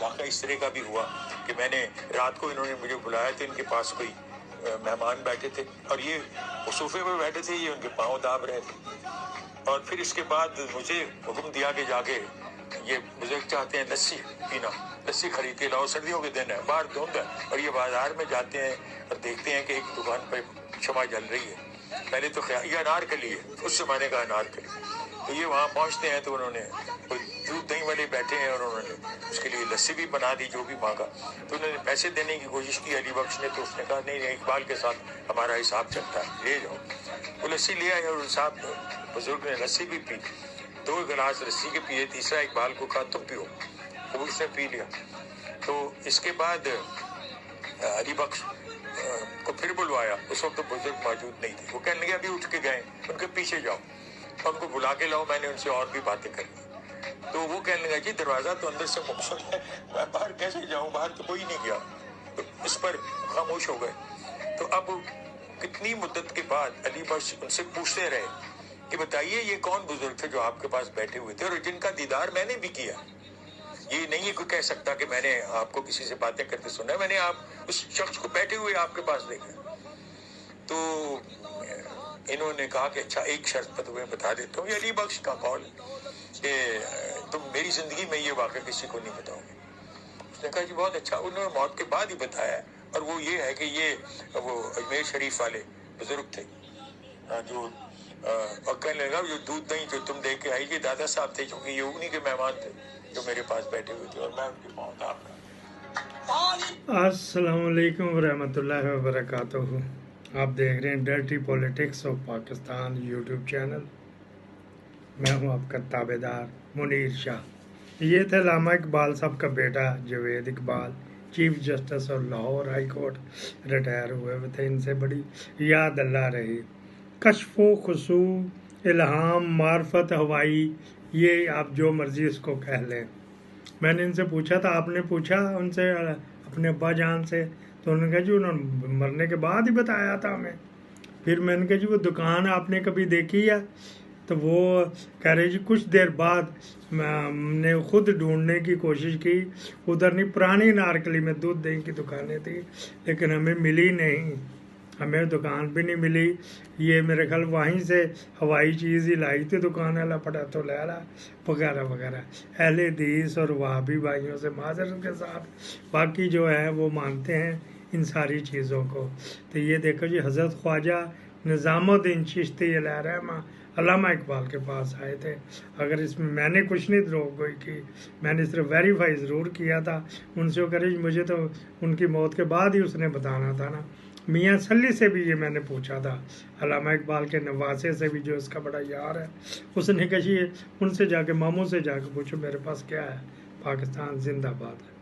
واقعہ اس طرح کا بھی ہوا کہ میں نے رات کو انہوں نے مجھے بلایا تو ان کے پاس کوئی مہمان بیٹھے تھے اور یہ صوفے پہ بیٹھے تھے، یہ ان کے پاؤں داب رہے تھے، اور پھر اس کے بعد مجھے حکم دیا کہ جا کے یہ بزرگ چاہتے ہیں لسی پینا، لسی خرید کے لاؤ، سردیوں کے دن ہے، باہر دھند ہے، اور یہ بازار میں جاتے ہیں اور دیکھتے ہیں کہ ایک دکان پہ شمع جل رہی ہے، پہلے تو خیال یہ انار کلی ہے، اس سے میں نے کہا انار کلی، تو یہ وہاں پہنچتے ہیں تو انہوں نے دودھ دہی والے بیٹھے ہیں اور انہوں نے اس کے لیے لسی بھی بنا دی جو بھی مانگا، تو انہوں نے پیسے دینے کی کوشش کی علی بخش نے، تو اس نے کہا نہیں نہیں اقبال کے ساتھ ہمارا حساب چلتا ہے، لے جاؤ، وہ لسی لے آئے اور صاحب بزرگ نے لسی بھی پی، 2 گلاس لسی کے پیے، تیسرا اقبال کو کہا تم پیو، تو اس نے پی لیا۔ تو اس کے بعد علی بخش کو پھر بلوایا، اس وقت تو بزرگ موجود نہیں تھے، وہ کہنے لگے ابھی اٹھ کے گئے، ان کے پیچھے جاؤ، ان کو بلا کے لاؤ، میں نے ان سے اور بھی باتیں کرنی۔ تو وہ کہنے لگا جی دروازہ تو اندر سے مقفل ہے، میں باہر کیسے جاؤں، باہر تو کوئی نہیں گیا، تو اس پر خاموش ہو گئے۔ تو اب کتنی مدت کے بعد علی بخش ان سے پوچھتے رہے کہ بتائیے یہ کون بزرگ تھے جو آپ کے پاس بیٹھے ہوئے تھے اور جن کا دیدار میں نے بھی کیا، یہ نہیں ہے کوئی کہہ سکتا کہ میں نے آپ کو کسی سے باتیں کرتے سنا، میں نے آپ اس شخص کو بیٹھے ہوئے آپ کے پاس دیکھا۔ تو انہوں نے کہا کہ اچھا ایک شرط پر تمہیں بتا دیتا ہوں، یہ علی بخش کا قول ہے کہ تم میری زندگی میں یہ واقعہ کسی کو نہیں بتاؤ گے۔ اس نے کہا جی بہت اچھا، انہوں نے موت کے بعد ہی بتایا، اور وہ یہ ہے کہ یہ وہ اجمیر شریف والے بزرگ تھے جو اور کہنے لگا جو دودھ دہی جو تم دے کے آئی یہ دادا صاحب تھے، چونکہ یہ انہی کے مہمان تھے جو میرے پاس بیٹھے ہوئے تھے اور میں ان کے پاؤں داب رہا۔ السلام علیکم ورحمۃ اللہ وبرکاتہ۔ آپ دیکھ رہے ہیں dirty politics of Pakistan YouTube channel, میں ہوں آپ کا تابع دار منیر شاہ۔ یہ تھے علامہ اقبال صاحب کا بیٹا جاوید اقبال، چیف جسٹس اور لاہور ہائی کورٹ ریٹائر ہوئے تھے، ان سے بڑی یاد اللہ رہی۔ کشف و خصوع، الہام، معرفت ہوائی، یہ آپ جو مرضی اس کو کہہ لیں۔ میں نے ان سے پوچھا تھا، آپ نے پوچھا ان سے اپنے ابا جان سے، تو انہوں نے کہا جی انہوں نے مرنے کے بعد ہی بتایا تھا ہمیں۔ پھر میں نے کہا جی وہ دکان آپ نے کبھی دیکھی ہے؟ تو وہ کہہ رہے جی کچھ دیر بعد ہم نے خود ڈھونڈنے کی کوشش کی، ادھر نہیں، پرانی نارکلی میں دودھ دہی کی دکانیں تھیں لیکن ہمیں ملی نہیں، ہمیں دکان بھی نہیں ملی۔ یہ میرے خیال وہیں سے ہوائی چیز ہی لائی تھی دکان والا، پڑا تو لے رہا وغیرہ وغیرہ۔ اہل حدیث اور وہابی بھائیوں سے معذرت کے ساتھ باقی جو ہے وہ مانتے ہیں ان ساری چیزوں کو۔ تو یہ دیکھو جی حضرت خواجہ نظام الدین چشتی علیہ رحمہ علامہ اقبال کے پاس آئے تھے۔ اگر اس میں نے کچھ نہیں دروغ گوئی کی، میں نے صرف ویریفائی ضرور کیا تھا ان سے، وہ کہہ رہے مجھے تو ان کی موت کے بعد ہی اس نے بتانا تھا نا۔ میاں سلی سے بھی یہ میں نے پوچھا تھا، علامہ اقبال کے نواسے سے بھی جو اس کا بڑا یار ہے، اس نے کہا ان سے جا کے ماموں سے جا کے پوچھو میرے پاس کیا ہے، پاکستان زندہ باد ہے۔